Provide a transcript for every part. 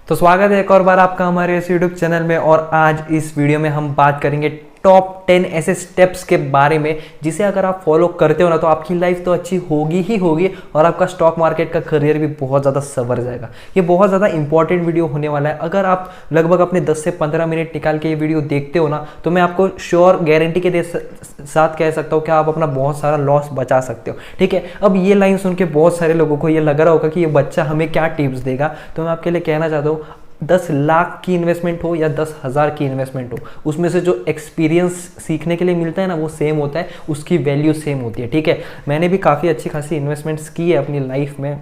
तो स्वागत है एक और बार आपका हमारे इस YouTube चैनल में। और आज इस वीडियो में हम बात करेंगे टॉप 10 ऐसे स्टेप्स के बारे में जिसे अगर आप फॉलो करते हो ना तो आपकी लाइफ तो अच्छी होगी ही होगी और आपका स्टॉक मार्केट का करियर भी बहुत ज़्यादा संवर जाएगा। ये बहुत ज़्यादा इंपॉर्टेंट वीडियो होने वाला है। अगर आप लगभग अपने 10 से 15 मिनट निकाल के ये वीडियो देखते हो ना तो मैं आपको श्योर गारंटी के साथ कह सकता हूँ कि आप अपना बहुत सारा लॉस बचा सकते हो। ठीक है, अब ये लाइन सुन के बहुत सारे लोगों को ये लग रहा होगा कि ये बच्चा हमें क्या टिप्स देगा। तो मैं आपके लिए कहना चाहता हूँ 10 लाख की इन्वेस्टमेंट हो या 10,000 की इन्वेस्टमेंट हो, उसमें से जो एक्सपीरियंस सीखने के लिए मिलता है ना वो सेम होता है, उसकी वैल्यू सेम होती है। ठीक है, मैंने भी काफ़ी अच्छी खासी इन्वेस्टमेंट्स की है अपनी लाइफ में,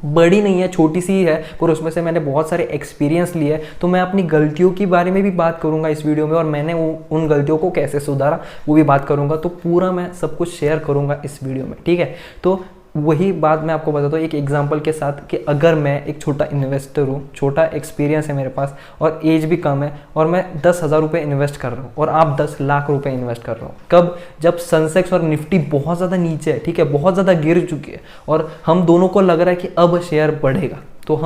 बड़ी नहीं है, छोटी सी ही है, पर उसमें से मैंने बहुत सारे एक्सपीरियंस लिए हैं। तो मैं अपनी गलतियों के बारे में भी बात करूंगा इस वीडियो में और मैंने उन गलतियों को कैसे सुधारा वो भी बात करूंगा। तो पूरा मैं सब कुछ शेयर करूंगा इस वीडियो में। ठीक है, तो वही बात मैं आपको बताता हूँ एक एग्जांपल के साथ कि अगर मैं एक छोटा इन्वेस्टर हूँ, छोटा एक्सपीरियंस है मेरे पास और एज भी कम है और मैं 10,000 रुपये इन्वेस्ट कर रहा हूँ और आप 10 लाख रुपए इन्वेस्ट कर रहा हूँ। कब? जब सेंसेक्स और निफ्टी बहुत ज़्यादा नीचे है, ठीक है, बहुत ज़्यादा गिर चुकी है और हम दोनों को लग रहा है कि अब शेयर बढ़ेगा। तो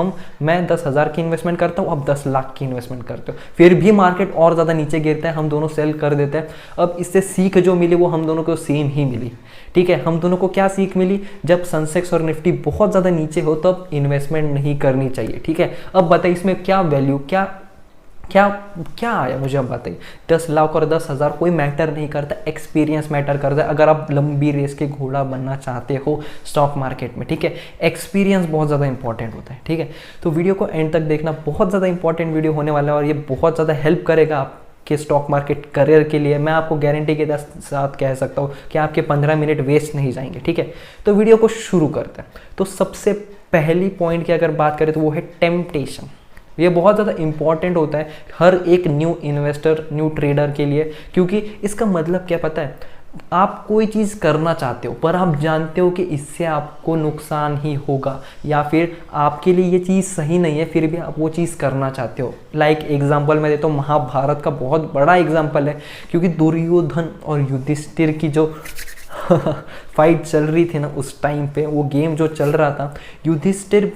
मैं 10,000 की इन्वेस्टमेंट करता हूँ, अब 10 लाख की इन्वेस्टमेंट करते हो, फिर भी मार्केट और ज़्यादा नीचे गिरता है, हम दोनों सेल कर देते हैं। अब इससे सीख जो मिली वो हम दोनों को सेम ही मिली। ठीक है, हम दोनों को क्या सीख मिली? जब सेंसेक्स और निफ्टी बहुत ज़्यादा नीचे हो तब इन्वेस्टमेंट नहीं करनी चाहिए। ठीक है, अब बताइए इसमें क्या वैल्यू, क्या क्या क्या आया मुझे अब बताइए। 10 लाख और 10,000 कोई मैटर नहीं करता, एक्सपीरियंस मैटर करता है अगर आप लंबी रेस के घोड़ा बनना चाहते हो स्टॉक मार्केट में। ठीक है, एक्सपीरियंस बहुत ज़्यादा इंपॉर्टेंट होता है। ठीक है, तो वीडियो को एंड तक देखना, बहुत ज़्यादा इंपॉर्टेंट वीडियो होने वाला है और ये बहुत ज़्यादा हेल्प करेगा आपके स्टॉक मार्केट करियर के लिए। मैं आपको गारंटी के साथ कह सकता हूँ कि आपके 15 मिनट वेस्ट नहीं जाएंगे। ठीक है, तो वीडियो को शुरू करते हैं। तो सबसे पहली पॉइंट की अगर बात करें तो वो है टेम्पटेशन। ये बहुत ज़्यादा इंपॉर्टेंट होता है हर एक न्यू इन्वेस्टर, न्यू ट्रेडर के लिए, क्योंकि इसका मतलब क्या पता है? आप कोई चीज़ करना चाहते हो पर आप जानते हो कि इससे आपको नुकसान ही होगा या फिर आपके लिए ये चीज़ सही नहीं है, फिर भी आप वो चीज़ करना चाहते हो। लाइक एग्जांपल मैं देता हूँ, महाभारत का बहुत बड़ा एग्जांपल है, क्योंकि दुर्योधन और युधिष्ठिर की जो फाइट चल रही थी ना उस टाइम पे, वो गेम जो चल रहा था, युधिष्ठिर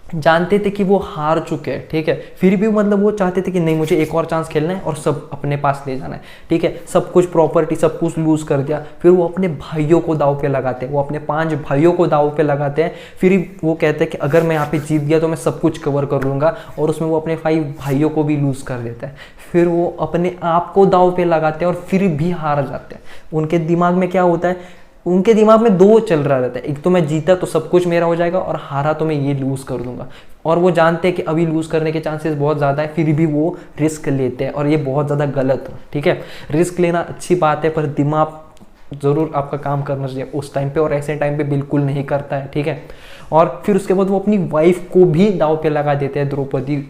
जानते थे कि वो हार चुके हैं। ठीक है, फिर भी मतलब वो चाहते थे कि नहीं, मुझे एक और चांस खेलना है और सब अपने पास ले जाना है। ठीक है, सब कुछ प्रॉपर्टी सब कुछ लूज कर दिया, फिर वो अपने भाइयों को दाव पे लगाते हैं, वो अपने 5 भाइयों को दाव पे लगाते हैं। फिर वो कहते हैं कि अगर मैं यहाँ पे जीत गया तो मैं सब कुछ कवर कर लूँगा, और उसमें वो अपने 5 भाइयों को भी लूज कर देता है। फिर वो अपने आप को दाव पे लगाते हैं और फिर भी हार जाते हैं। उनके दिमाग में क्या होता है? उनके दिमाग में 2 चल रहा रहता है, एक तो मैं जीता तो सब कुछ मेरा हो जाएगा और हारा तो मैं ये लूज कर दूंगा। और वो जानते हैं कि अभी लूज करने के चांसेस बहुत ज़्यादा है, फिर भी वो रिस्क लेते हैं और ये बहुत ज़्यादा गलत है। ठीक है, रिस्क लेना अच्छी बात है पर दिमाग ज़रूर आपका काम करना चाहिए उस टाइम पे, और ऐसे टाइम पे बिल्कुल नहीं करता है। ठीक है, और फिर उसके बाद वो अपनी वाइफ को भी दाव पे लगा देते हैं, द्रौपदी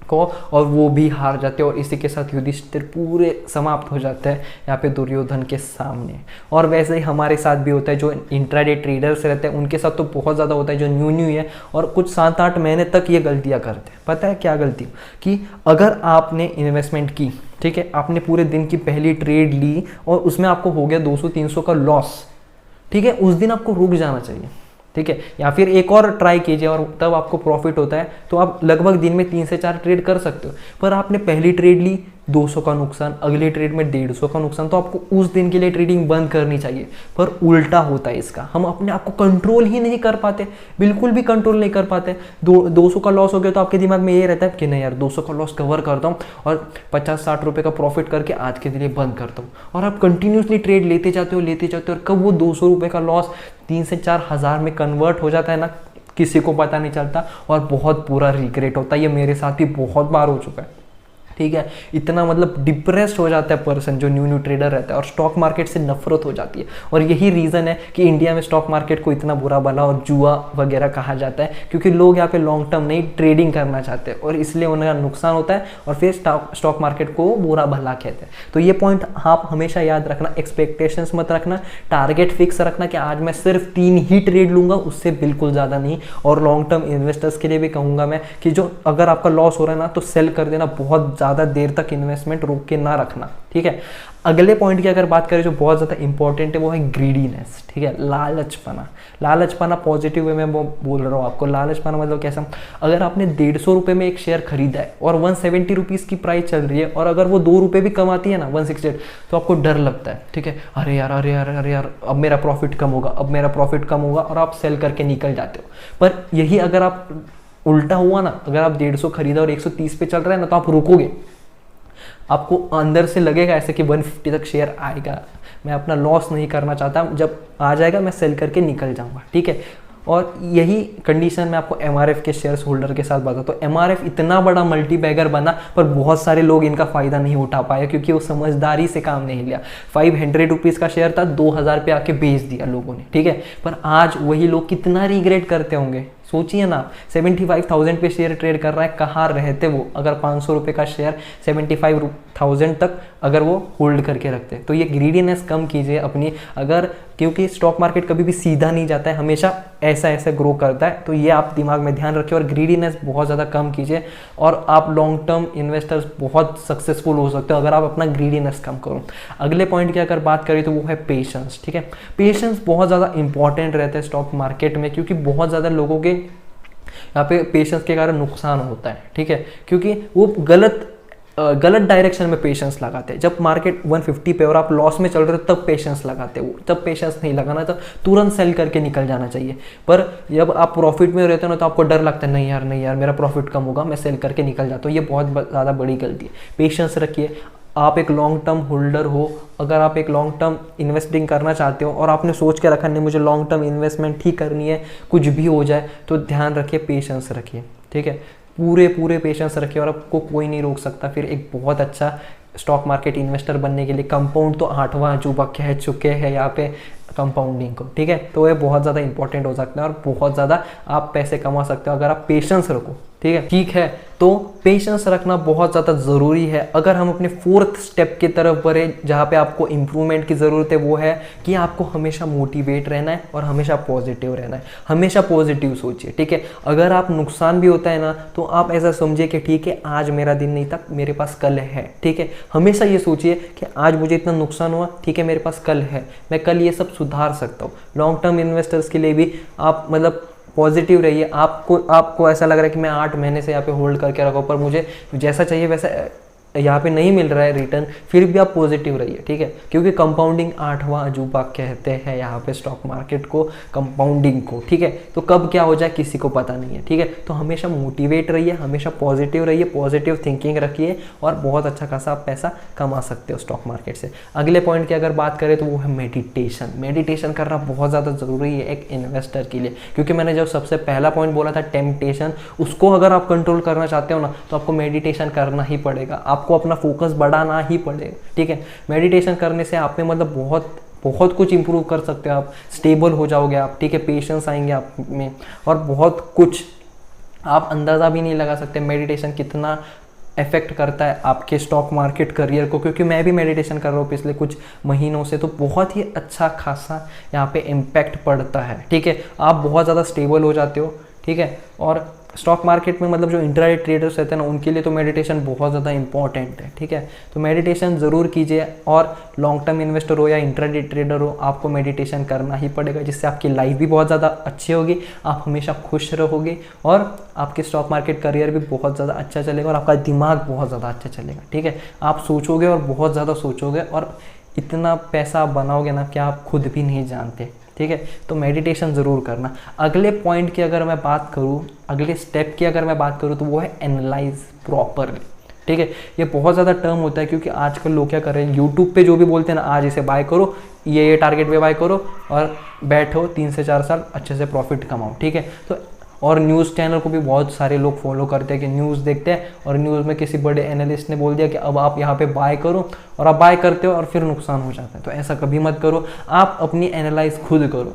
को, और वो भी हार जाते हैं और इसी के साथ युधिष्ठिर पूरे समाप्त हो जाते हैं यहाँ पे दुर्योधन के सामने। और वैसे ही हमारे साथ भी होता है, जो इंट्राडे ट्रेडर्स रहते हैं उनके साथ तो बहुत ज़्यादा होता है, जो न्यू है और कुछ 7-8 महीने तक ये गलतियाँ करते हैं। पता है क्या गलती? कि अगर आपने इन्वेस्टमेंट की, ठीक है, आपने पूरे दिन की पहली ट्रेड ली और उसमें आपको हो गया 200-300 का लॉस, ठीक है, उस दिन आपको रुक जाना चाहिए। ठीक है, या फिर एक और ट्राई कीजिए और तब आपको प्रॉफिट होता है तो आप लगभग दिन में 3 से 4 ट्रेड कर सकते हो। पर आपने पहली ट्रेड ली 200 का नुकसान, अगली ट्रेड में 150 का नुकसान, तो आपको उस दिन के लिए ट्रेडिंग बंद करनी चाहिए। पर उल्टा होता है इसका, हम अपने आप को कंट्रोल ही नहीं कर पाते, बिल्कुल भी कंट्रोल नहीं कर पाते। 200 का लॉस हो गया तो आपके दिमाग में ये रहता है कि नहीं यार 200 का लॉस कवर करता हूँ और 50-60 रुपये का प्रॉफिट करके आज के लिए बंद करता हूँ, और आप कंटिन्यूसली ट्रेड लेते जाते हो और कब वो 200 रुपये का लॉस 3 से 4 हज़ार में कन्वर्ट हो जाता है ना, किसी को पता नहीं चलता और बहुत बुरा रिग्रेट होता है। ये मेरे साथ भी बहुत बार हो चुका है। ठीक है, इतना मतलब डिप्रेस्ड हो जाता है पर्सन जो न्यू ट्रेडर रहता है और स्टॉक मार्केट से नफरत हो जाती है। और यही रीज़न है कि इंडिया में स्टॉक मार्केट को इतना बुरा भला और जुआ वगैरह कहा जाता है, क्योंकि लोग यहाँ पे लॉन्ग टर्म नहीं ट्रेडिंग करना चाहते और इसलिए उन्हें नुकसान होता है और फिर स्टॉक मार्केट को बुरा भला कहते हैं। तो ये पॉइंट आप हमेशा याद रखना, एक्सपेक्टेशंस मत रखना, टारगेट फिक्स रखना कि आज मैं सिर्फ 3 ही ट्रेड लूंगा, उससे बिल्कुल ज़्यादा नहीं। और लॉन्ग टर्म इन्वेस्टर्स के लिए भी कहूँगा मैं कि जो अगर आपका लॉस हो रहा है ना तो सेल कर देना, बहुत ज़्यादा देर तक इन्वेस्टमेंट रोक के ना रखना। ठीक है, अगले पॉइंट की अगर बात करें जो बहुत ज़्यादा इंपॉर्टेंट है वो है ग्रीडीनेस, ठीक है, लालचपना। लालचपना पॉजिटिव वे में वो बोल रहा हूँ आपको। लालचपना मतलब कैसा, अगर आपने 150 रुपये में एक शेयर खरीदा है और 170 रुपीज़ की प्राइस चल रही है और अगर वो 2 रुपये भी कमाती है ना 168, तो आपको डर लगता है, ठीक है, अरे यार अरे यार अरे यार अब मेरा प्रॉफिट कम होगा, अब मेरा प्रॉफिट कम होगा, और आप सेल करके निकल जाते हो। पर यही अगर आप उल्टा हुआ ना, अगर आप 150 खरीदा और 130 पे चल रहा है ना, तो आप रुकोगे, आपको अंदर से लगेगा ऐसे कि 150 तक शेयर आएगा, मैं अपना लॉस नहीं करना चाहता, जब आ जाएगा मैं सेल करके निकल जाऊंगा, ठीक है। और यही कंडीशन मैं आपको एमआरएफ के शेयर्स होल्डर के साथ बताता हूँ। एमआरएफ इतना बड़ा मल्टी बैगर बना, पर बहुत सारे लोग इनका फायदा नहीं उठा पाए क्योंकि वो समझदारी से काम नहीं लिया। 500 रुपीज़ का शेयर था, 2000 पे आके बेच दिया लोगों ने, ठीक है। पर आज वही लोग कितना रिग्रेट करते होंगे, सोचिए ना। 75,000 पे शेयर ट्रेड कर रहा है, कहाँ रहते वो अगर 500 रुपये का शेयर 75,000 तक अगर वो होल्ड करके रखते। तो ये ग्रीडीनेस कम कीजिए अपनी, अगर क्योंकि स्टॉक मार्केट कभी भी सीधा नहीं जाता है, हमेशा ऐसा ऐसा ग्रो करता है, तो ये आप दिमाग में ध्यान रखिए और ग्रीडीनेस बहुत ज़्यादा कम कीजिए और आप लॉन्ग टर्म इन्वेस्टर्स बहुत सक्सेसफुल हो सकते हो अगर आप अपना ग्रीडीनेस कम करो। अगले पॉइंट की अगर बात करें तो वो है पेशेंस, ठीक है। पेशेंस बहुत ज़्यादा इंपॉर्टेंट रहता है स्टॉक मार्केट में, क्योंकि बहुत ज़्यादा लोगों के यहाँ पे पेशेंस के कारण नुकसान होता है, ठीक है, क्योंकि वो गलत डायरेक्शन में पेशेंस लगाते हैं। जब मार्केट 150 पे और आप लॉस में चल रहे हो तब पेशेंस लगाते हो, तब पेशेंस नहीं लगाना, तब तुरंत सेल करके निकल जाना चाहिए। पर जब आप प्रॉफिट में रहते हो ना, तो आपको डर लगता है, नहीं यार मेरा प्रॉफिट कम होगा, मैं सेल करके निकल जाता हूँ। ये बहुत ज़्यादा बड़ी गलती है। पेशेंस रखिए। आप एक लॉन्ग टर्म होल्डर हो, अगर आप एक लॉन्ग टर्म इन्वेस्टिंग करना चाहते हो और आपने सोच के रखा नहीं मुझे लॉन्ग टर्म इन्वेस्टमेंट ही करनी है, कुछ भी हो जाए, तो ध्यान रखिए, पेशेंस रखिए, ठीक है, पूरे पेशेंस रखिए और आपको कोई नहीं रोक सकता फिर एक बहुत अच्छा स्टॉक मार्केट इन्वेस्टर बनने के लिए। कंपाउंड तो 8वां अजूबा कह चुके हैं यहाँ पे कंपाउंडिंग को, ठीक है। तो ये बहुत ज़्यादा इंपॉर्टेंट हो सकता है और बहुत ज़्यादा आप पैसे कमा सकते हो अगर आप पेशेंस रखो, ठीक है। तो पेशेंस रखना बहुत ज़्यादा ज़रूरी है। अगर हम अपने 4th स्टेप की तरफ बढ़े जहाँ पे आपको इम्प्रूवमेंट की ज़रूरत है, वो है कि आपको हमेशा मोटिवेट रहना है और हमेशा पॉजिटिव रहना है। हमेशा पॉजिटिव सोचिए, ठीक है। अगर आप नुकसान भी होता है ना, तो आप ऐसा समझिए कि ठीक है आज मेरा दिन नहीं था, मेरे पास कल है, ठीक है। हमेशा ये सोचिए कि आज मुझे इतना नुकसान हुआ, ठीक है, मेरे पास कल है, मैं कल ये सब सुधार सकता हूँ। लॉन्ग टर्म इन्वेस्टर्स के लिए भी आप मतलब पॉजिटिव रहिए। आपको ऐसा लग रहा है कि मैं 8 महीने से यहाँ पे होल्ड करके रखा हूँ, पर मुझे जैसा चाहिए वैसा यहाँ पे नहीं मिल रहा है रिटर्न, फिर भी आप पॉजिटिव रहिए, ठीक है, क्योंकि कंपाउंडिंग 8वां अजूबा कहते हैं यहाँ पे स्टॉक मार्केट को, कंपाउंडिंग को, ठीक है। तो कब क्या हो जाए किसी को पता नहीं है, ठीक है। तो हमेशा मोटिवेट रहिए, हमेशा पॉजिटिव रहिए, पॉजिटिव थिंकिंग रखिए और बहुत अच्छा खासा आप पैसा कमा सकते हो स्टॉक मार्केट से। अगले पॉइंट की अगर बात करें तो वो है मेडिटेशन। मेडिटेशन करना बहुत ज़्यादा ज़रूरी है एक इन्वेस्टर के लिए, क्योंकि मैंने जब सबसे पहला पॉइंट बोला था टेम्पटेशन, उसको अगर आप कंट्रोल करना चाहते हो ना, तो आपको मेडिटेशन करना ही पड़ेगा, आपको अपना फोकस बढ़ाना ही पड़ेगा, ठीक है। मेडिटेशन करने से आप में मतलब बहुत कुछ इंप्रूव कर सकते हो, आप स्टेबल हो जाओगे आप, ठीक है, पेशेंस आएंगे आप में और बहुत कुछ आप अंदाज़ा भी नहीं लगा सकते मेडिटेशन कितना इफेक्ट करता है आपके स्टॉक मार्केट करियर को। क्योंकि मैं भी मेडिटेशन कर रहा हूँ पिछले कुछ महीनों से, तो बहुत ही अच्छा खासा यहाँ पे इम्पैक्ट पड़ता है, ठीक है। आप बहुत ज़्यादा स्टेबल हो जाते हो, ठीक है। और स्टॉक मार्केट में मतलब जो इंट्राडे ट्रेडर्स रहते हैं ना, उनके लिए तो मेडिटेशन बहुत ज़्यादा इंपॉर्टेंट है, ठीक है। तो मेडिटेशन ज़रूर कीजिए और लॉन्ग टर्म इन्वेस्टर हो या इंट्राडे ट्रेडर हो, आपको मेडिटेशन करना ही पड़ेगा, जिससे आपकी लाइफ भी बहुत ज़्यादा अच्छी होगी, आप हमेशा खुश रहोगे और आपके स्टॉक मार्केट करियर भी बहुत ज़्यादा अच्छा चलेगा और आपका दिमाग बहुत ज़्यादा अच्छा चलेगा, ठीक है। आप सोचोगे और बहुत ज़्यादा सोचोगे और इतना पैसा आप बनाओगे ना कि आप खुद भी नहीं जानते, ठीक है। तो मेडिटेशन ज़रूर करना। अगले पॉइंट की अगर मैं बात करूँ, अगले स्टेप की अगर मैं बात करूँ, तो वो है एनालाइज प्रॉपरली, ठीक है। ये बहुत ज़्यादा टर्म होता है क्योंकि आजकल लोग क्या कर रहे हैं, यूट्यूब पे जो भी बोलते हैं ना, आज इसे बाय करो, ये टारगेट पे बाय करो और बैठो 3 से 4 साल अच्छे से प्रॉफिट कमाओ, ठीक है। तो और न्यूज़ चैनल को भी बहुत सारे लोग फॉलो करते हैं कि न्यूज़ देखते हैं और न्यूज़ में किसी बड़े एनालिस्ट ने बोल दिया कि अब आप यहाँ पे बाय करो, और आप बाय करते हो और फिर नुकसान हो जाता है। तो ऐसा कभी मत करो, आप अपनी एनालाइज खुद करो।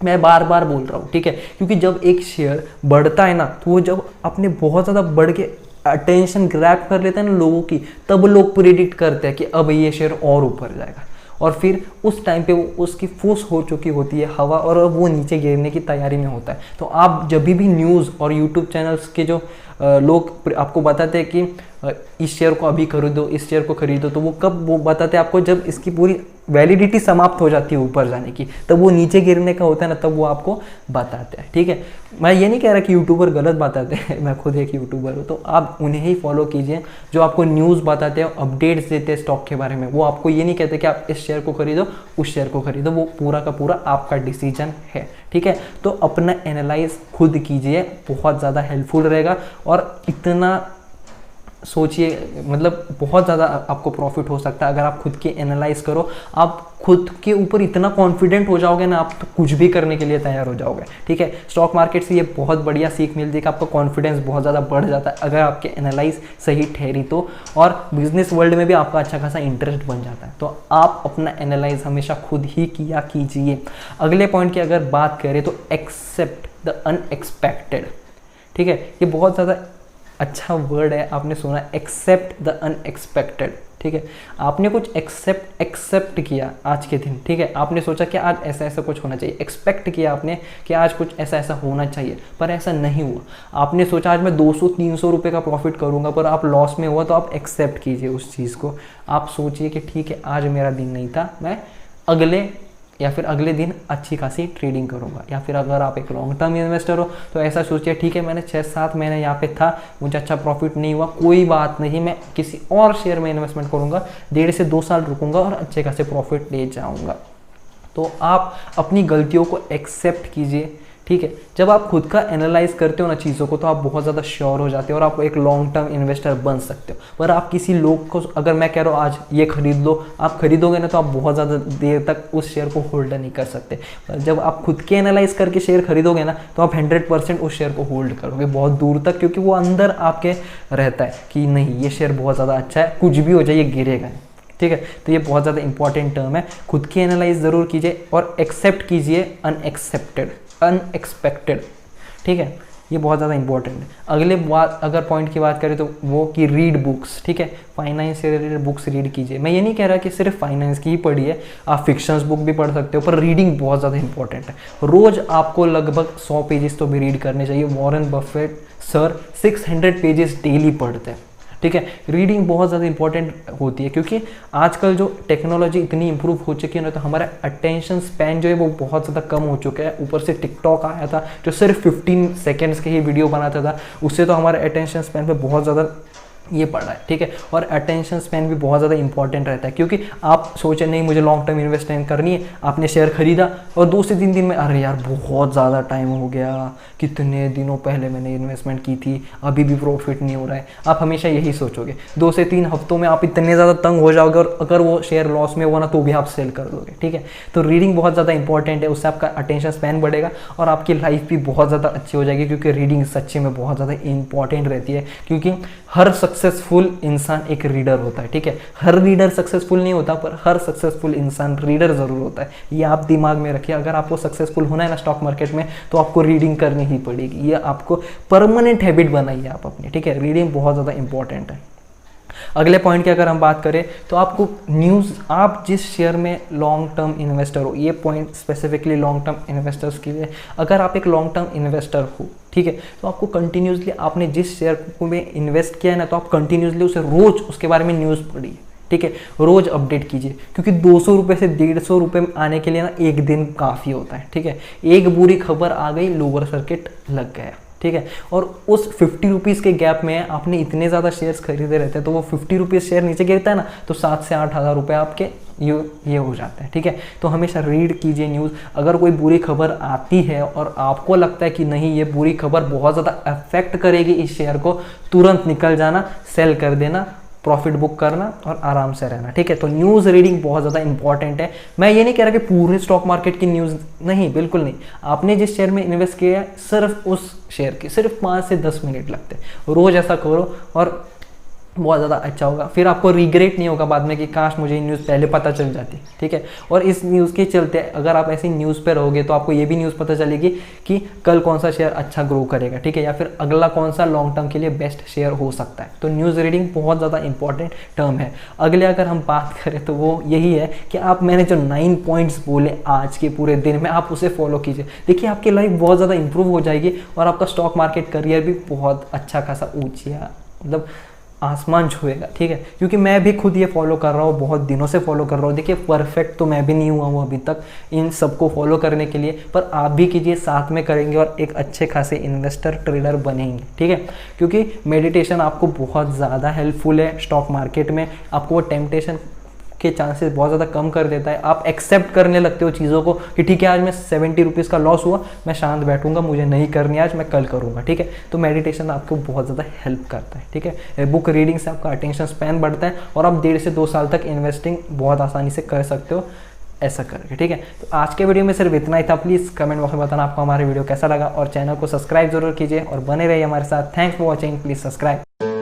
मैं बार बार बोल रहा हूँ, ठीक है, क्योंकि जब एक शेयर बढ़ता है ना, तो वो जब अपने बहुत ज़्यादा बढ़ के अटेंशन ग्रैब कर लेता है ना लोगों की, तब लोग प्रिडिक्ट करते हैं कि अब ये शेयर और ऊपर जाएगा, और फिर उस टाइम पे वो उसकी फुस हो चुकी होती है हवा और वो नीचे गिरने की तैयारी में होता है। तो आप जब भी न्यूज़ और यूट्यूब चैनल्स के जो लोग आपको बताते हैं कि इस शेयर को अभी खरीदो, इस शेयर को खरीदो, तो वो कब वो बताते हैं आपको, जब इसकी पूरी वैलिडिटी समाप्त हो जाती है ऊपर जाने की, तब वो नीचे गिरने का होता है ना, तब वो आपको बताते हैं। ठीक है, मैं ये नहीं कह रहा कि यूट्यूबर गलत बताते हैं, मैं खुद एक यूट्यूबर हूँ, तो आप उन्हें ही फॉलो कीजिए जो आपको न्यूज़ बताते हैं, अपडेट्स देते हैं स्टॉक के बारे में। वो आपको ये नहीं कहते कि आप इस शेयर को खरीदो, उस शेयर को खरीदो, वो पूरा का पूरा आपका डिसीजन है। ठीक है, तो अपना एनालाइज खुद कीजिए, बहुत ज़्यादा हेल्पफुल रहेगा। और इतना सोचिए, मतलब बहुत ज़्यादा आपको प्रॉफिट हो सकता है अगर आप खुद की एनालाइज करो। आप खुद के ऊपर इतना कॉन्फिडेंट हो जाओगे ना, आप तो कुछ भी करने के लिए तैयार हो जाओगे। ठीक है, स्टॉक मार्केट से ये बहुत बढ़िया सीख मिलती है कि आपका कॉन्फिडेंस बहुत ज़्यादा बढ़ जाता है अगर आपके एनालाइज सही ठहरी तो, और बिजनेस वर्ल्ड में भी आपका अच्छा खासा इंटरेस्ट बन जाता है। तो आप अपना एनालाइज हमेशा खुद ही किया कीजिए। अगले पॉइंट की अगर बात करें तो एक्सेप्ट द अनएक्सपेक्टेड। ठीक है, ये बहुत ज़्यादा अच्छा वर्ड है, आपने सुना, एक्सेप्ट द अनएक्सपेक्टेड। ठीक है, आपने कुछ एक्सेप्ट किया आज के दिन। ठीक है, आपने सोचा कि आज ऐसा ऐसा कुछ होना चाहिए, एक्सपेक्ट किया आपने कि आज कुछ ऐसा ऐसा होना चाहिए, पर ऐसा नहीं हुआ। आपने सोचा आज मैं 200-300 रुपये का प्रॉफिट करूंगा, पर आप लॉस में हुआ, तो आप एक्सेप्ट कीजिए उस चीज़ को। आप सोचिए कि ठीक है, आज मेरा दिन नहीं था, मैं अगले दिन अच्छी खासी ट्रेडिंग करूंगा। या फिर अगर आप एक लॉन्ग टर्म इन्वेस्टर हो तो ऐसा सोचिए, ठीक है, मैंने 6-7 महीने यहाँ पे था, मुझे अच्छा प्रॉफिट नहीं हुआ, कोई बात नहीं, मैं किसी और शेयर में इन्वेस्टमेंट करूंगा, 1.5 से 2 साल रुकूंगा और अच्छे खासे प्रॉफिट ले जाऊंगा। तो आप अपनी गलतियों को एक्सेप्ट कीजिए। ठीक है, जब आप खुद का एनालाइज करते हो ना चीज़ों को, तो आप बहुत ज़्यादा श्योर हो जाते हो और आप एक लॉन्ग टर्म इन्वेस्टर बन सकते हो। पर आप किसी लोग को, अगर मैं कह रहा हूँ आज ये खरीद लो, आप खरीदोगे ना, तो आप बहुत ज़्यादा देर तक उस शेयर को होल्ड नहीं कर सकते। पर जब आप खुद के एनालाइज करके शेयर खरीदोगे ना, तो आप 100% उस शेयर को होल्ड करोगे बहुत दूर तक, क्योंकि वो अंदर आपके रहता है कि नहीं, ये शेयर बहुत ज़्यादा अच्छा है, कुछ भी हो जाए ये गिरेगा नहीं। ठीक है, तो ये बहुत ज़्यादा इंपॉर्टेंट टर्म है। खुद की एनालाइज ज़रूर कीजिए और एक्सेप्ट कीजिए अनएक्सपेक्टेड। ठीक है, ये बहुत ज़्यादा इंपॉर्टेंट है। अगले बात अगर पॉइंट की बात करें तो वो कि रीड बुक्स। ठीक है, फाइनेंस से रिलेटेड बुक्स रीड कीजिए। मैं ये नहीं कह रहा कि सिर्फ फाइनेंस की ही पढ़िए, आप फिक्शंस बुक भी पढ़ सकते हो, पर रीडिंग बहुत ज़्यादा इंपॉर्टेंट है। रोज़ आपको लगभग 100 पेजेस तो भी रीड करने चाहिए। Warren Buffett sir 600 pages daily पढ़ते हैं। ठीक है, रीडिंग बहुत ज़्यादा इंपॉर्टेंट होती है, क्योंकि आजकल जो टेक्नोलॉजी इतनी इंप्रूव हो चुकी है ना, तो हमारा अटेंशन स्पैन जो है वो बहुत ज़्यादा कम हो चुका है। ऊपर से टिकटॉक आया था जो सिर्फ 15 सेकेंड्स के ही वीडियो बनाता था, उससे तो हमारे अटेंशन स्पैन पे बहुत ज़्यादा ये पड़ा है। ठीक है, और अटेंशन स्पैन भी बहुत ज़्यादा इंपॉर्टेंट रहता है, क्योंकि आप सोचे नहीं मुझे लॉन्ग टर्म इन्वेस्टमेंट करनी है, आपने शेयर खरीदा और 2 से 3 दिन में, अरे यार बहुत ज़्यादा टाइम हो गया, कितने दिनों पहले मैंने इन्वेस्टमेंट की थी, अभी भी प्रॉफिट नहीं हो रहा है। आप हमेशा यही सोचोगे। 2 से 3 हफ्तों में आप इतने ज़्यादा तंग हो जाओगे, और अगर वो शेयर लॉस में हुआ ना, तो भी आप सेल कर दोगे। ठीक है, तो रीडिंग बहुत ज़्यादा इंपॉर्टेंट है, उससे आपका अटेंशन स्पैन बढ़ेगा और आपकी लाइफ भी बहुत ज़्यादा अच्छी हो जाएगी, क्योंकि रीडिंग सच्ची में बहुत ज़्यादा इंपॉर्टेंट रहती है। क्योंकि हर सक्सेसफुल इंसान एक रीडर होता है। ठीक है, हर रीडर सक्सेसफुल नहीं होता, पर हर सक्सेसफुल इंसान रीडर जरूर होता है। ये आप दिमाग में रखिए। अगर आपको सक्सेसफुल होना है ना स्टॉक मार्केट में, तो आपको रीडिंग करनी ही पड़ेगी। ये आपको परमानेंट हैबिट बनाइए आप अपनी। ठीक है, रीडिंग बहुत ज़्यादा इंपॉर्टेंट है। अगले पॉइंट की अगर हम बात करें तो आपको न्यूज़, आप जिस शेयर में लॉन्ग टर्म इन्वेस्टर हो, ये point specifically long term investors के लिए, अगर आप एक लॉन्ग टर्म इन्वेस्टर हो, ठीक है, तो आपको कंटिन्यूसली, आपने जिस शेयर को में इन्वेस्ट किया है ना, तो आप कंटिन्यूसली उसे रोज उसके बारे में न्यूज़ पढ़िए। ठीक है, रोज अपडेट कीजिए, क्योंकि 200 रुपये से 150 रुपये आने के लिए ना एक दिन काफ़ी होता है। ठीक है, एक बुरी खबर आ गई, लोअर सर्किट लग गया। ठीक है, और उस 50 रुपीज़ के गैप में आपने इतने ज़्यादा शेयर्स खरीदे रहते हैं, तो वो 50 रुपीज़ शेयर नीचे गिरता है ना, तो 7 से 8 हज़ार रुपये आपके ये हो जाते हैं। ठीक है, तो हमेशा रीड कीजिए न्यूज़। अगर कोई बुरी खबर आती है और आपको लगता है कि नहीं ये बुरी खबर बहुत ज़्यादा अफेक्ट करेगी इस शेयर को, तुरंत निकल जाना, सेल कर देना, प्रॉफिट बुक करना और आराम से रहना। ठीक है, तो न्यूज़ रीडिंग बहुत ज़्यादा इंपॉर्टेंट है। मैं ये नहीं कह रहा कि पूरे स्टॉक मार्केट की न्यूज़, नहीं, बिल्कुल नहीं। आपने जिस शेयर में इन्वेस्ट किया है, सिर्फ उस शेयर के सिर्फ 5 से 10 मिनट लगते हैं। रोज़ ऐसा करो और बहुत ज़्यादा अच्छा होगा। फिर आपको रिग्रेट नहीं होगा बाद में कि काश मुझे न्यूज़ पहले पता चल जाती। ठीक है, और इस न्यूज़ के चलते अगर आप ऐसी न्यूज़ पे रहोगे तो आपको ये भी न्यूज़ पता चलेगी कि कल कौन सा शेयर अच्छा ग्रो करेगा। ठीक है, या फिर अगला कौन सा लॉन्ग टर्म के लिए बेस्ट शेयर हो सकता है। तो न्यूज़ रीडिंग बहुत ज़्यादा इंपॉर्टेंट टर्म है। अगले अगर हम बात करें तो वो यही है कि आप, मैंने जो 9 पॉइंट्स बोले आज के पूरे दिन में, आप उसे फॉलो कीजिए। देखिए आपकी लाइफ बहुत ज़्यादा इंप्रूव हो जाएगी और आपका स्टॉक मार्केट करियर भी बहुत अच्छा खासा ऊंचा, मतलब आसमान छुएगा, ठीक है। क्योंकि मैं भी खुद ये फॉलो कर रहा हूँ, बहुत दिनों से फॉलो कर रहा हूँ। देखिए परफेक्ट तो मैं भी नहीं हुआ हूँ अभी तक इन सबको फॉलो करने के लिए, पर आप भी कीजिए, साथ में करेंगे और एक अच्छे खासे इन्वेस्टर ट्रेडर बनेंगे, ठीक है। क्योंकि मेडिटेशन आपको बहुत ज़्यादा हेल्पफुल है स्टॉक मार्केट में। आपको वो टेम्पटेशन के चांसेस बहुत ज़्यादा कम कर देता है। आप एक्सेप्ट करने लगते हो चीज़ों को कि ठीक है आज मैं 70 रुपीज़ का लॉस हुआ, मैं शांत बैठूंगा, मुझे नहीं करनी आज, मैं कल करूंगा, ठीक है। तो मेडिटेशन आपको बहुत ज़्यादा हेल्प करता है, ठीक है। बुक रीडिंग से आपका अटेंशन स्पैन बढ़ता है और आप 1.5 से 2 साल तक इन्वेस्टिंग बहुत आसानी से कर सकते हो ऐसा करके, ठीक है। तो आज के वीडियो में सिर्फ इतना ही था। प्लीज़ कमेंट बॉक्स में बताना आपको हमारे वीडियो कैसा लगा और चैनल को सब्सक्राइब जरूर कीजिए और बने रहिए हमारे साथ। Thanks for watching, please subscribe.